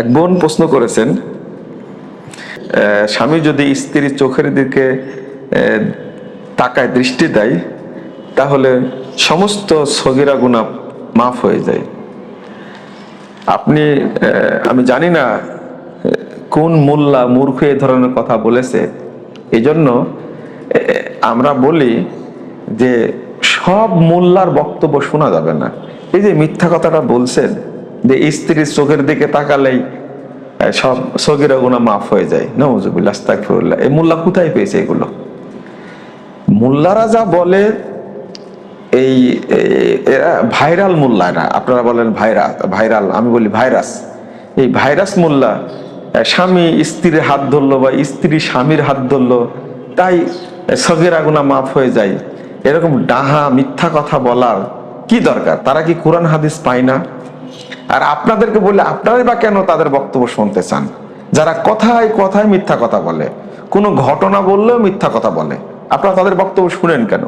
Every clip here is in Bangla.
এক বোন প্রশ্ন করেছেন, স্বামী যদি স্ত্রীর চোখের দিকে তাকায়, দৃষ্টি দেয়, তাহলে সমস্ত সগীরা গুনাহ মাফ হয়ে যায়। আমি জানি না কোন মোল্লা মূর্খ এ ধরনের কথা বলেছে। এই জন্য আমরা বলি যে সব মোল্লার বক্তব্য শোনা যাবে না। এই যে মিথ্যা কথাটা বলছেন যে স্ত্রীর চোখের দিকে তাকালেই সব সগীরা গুনাহ মাফ হয়ে যায়, নাউজুবিল্লাহ, আস্তাগফিরুল্লাহ, এই মোল্লা কোথায় পেয়েছে এগুলো? মোল্লারা যা বলে এই ভাইরাল মোল্লারা, আপনারা বলেন ভাইরাল, আমি বলি ভাইরাস। এই ভাইরাস মোল্লা স্বামী স্ত্রীর হাত ধরলো বা স্ত্রী স্বামীর হাত ধরলো, তাই সগীরা গুনাহ মাফ হয়ে যায়, এরকম ডাহা মিথ্যা কথা বলার কি দরকার? তারা কি কোরআন হাদিস পায় না? আর আপনাদেরকে বলে আপনারাই বা কেন তাদের বক্তব্য শুনতে চান? যারা কথায় কথায় মিথ্যা কথা বলে, কোনো ঘটনা বললেও মিথ্যা কথা বলে, আপনারা তাদের বক্তব্য শুনেন কেন?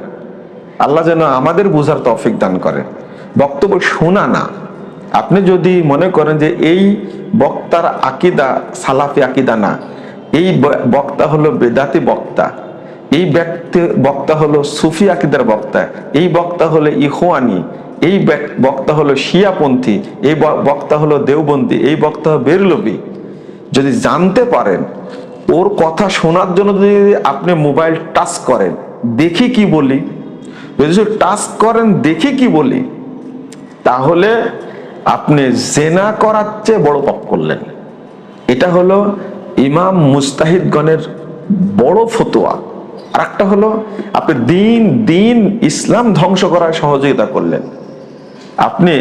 আল্লাহ যেন আমাদের বুঝার তৌফিক দান করে। বক্তব্য শোনা না। আপনি যদি মনে করেন যে এই বক্তার আকীদা সালাফি আকীদা না, এই বক্তা হলো বেদাতি বক্তা, এই বক্তা হলো সুফি আকীদার বক্তা, এই বক্তা হলো ইখওয়ানি, এই বক্তা হলো শিয়াপন্থী, এই বক্তা হলো দেওবন্দি, এই বক্তা হলো বেরলভী, যদি জানতে পারেন, ওর কথা শোনার জন্য যদি আপনি মোবাইল টাচ করেন, দেখি কি বলি, যদি টাচ করেন দেখি কি বলি, তাহলে আপনি জেনা করার চেয়ে বড় পাপ করলেন। এটা হলো ইমাম মুজতাহিদগণের বড় ফতোয়া। আর একটা হলো আপনি দিন ইসলাম ধ্বংস করার সহযোগিতা করলেন। আপনি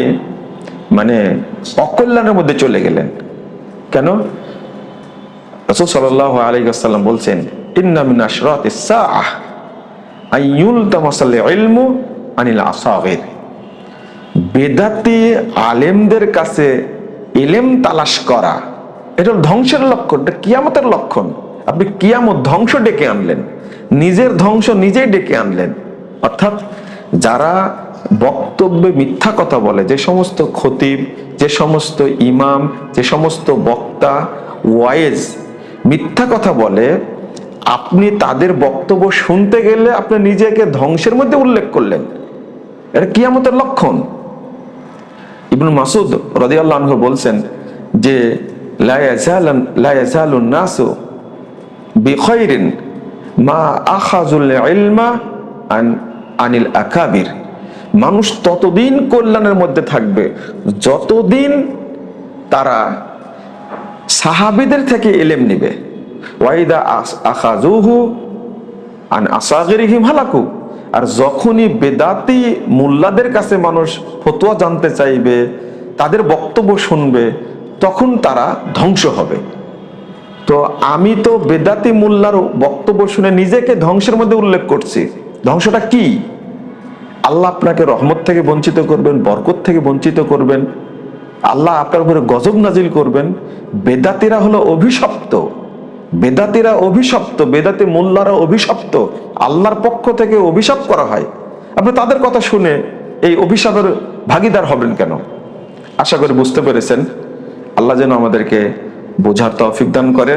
অকল্যাণের মধ্যে চলে গেলেন। কেন? রাসূল সাল্লাল্লাহু আলাইহি ওয়াসাল্লাম বলছেন, ইন্না মিন আশরাতিস সাআহ আইয়ুলতামাসাল ইলমু আনিল আসাগির। বেদাতি আলেমদের কাছে ইলম তালাশ করা, এটা ধ্বংসের লক্ষণ, এটা কিয়ামতের লক্ষণ। আপনি কিয়ামত ধ্বংস ডেকে আনলেন, নিজের ধ্বংস নিজেই ডেকে আনলেন। অর্থাৎ যারা বক্তব্যে মিথ্যা কথা বলে, যে সমস্ত খতিব, যে সমস্ত ইমাম, যে সমস্ত বক্তা ওয়াইজ মিথ্যা কথা বলে, আপনি তাদের বক্তব্য শুনতে গেলে আপনি নিজেকে ধ্বংসের মধ্যে উল্লেখ করলেন। এটা কিয়ামতের লক্ষণ। ইবনে মাসউদ রাদিয়াল্লাহু আনহু বলছেন যে লা ইয়াজালুন নাসু বিখাইরিন মা আখাযুল ইলমা আনিল আকাবির। মানুষ ততদিন কল্যাণের মধ্যে থাকবে যতদিন তারা সাহাবীদের থেকে ইলম নেবে। ওয়াইদা আখাযুহু আন আসাগিরিহিম হালাকু। আর যখনই বেদাতি মোল্লাদের কাছে মানুষ ফতোয়া জানতে চাইবে, তাদের বক্তব্য শুনবে, তখন তারা ধ্বংস হবে। তো আমি তো বেদাতি মোল্লার বক্তব্য শুনে নিজেকে ধ্বংসের মধ্যে উল্লেখ করছি। ধ্বংসটা কি? আল্লাহ আপনাকে রহমত থেকে বঞ্চিত করবেন, বরকত থেকে বঞ্চিত করবেন, আল্লাহ আপনার উপরে গজব নাজিল করবেন। বেদাতিরা হলো অভিশপ্ত, বেদাতিরা অভিশপ্ত, বেদাতি মোল্লারা অভিশপ্ত, আল্লাহর পক্ষ থেকে অভিশাপ করা হয়। আপনি তাদের কথা শুনে এই অভিশাপের ভাগীদার হবেন কেন? আশা করি বুঝতে পেরেছেন। আল্লাহ যেন আমাদেরকে বোঝার তৌফিক দান করে।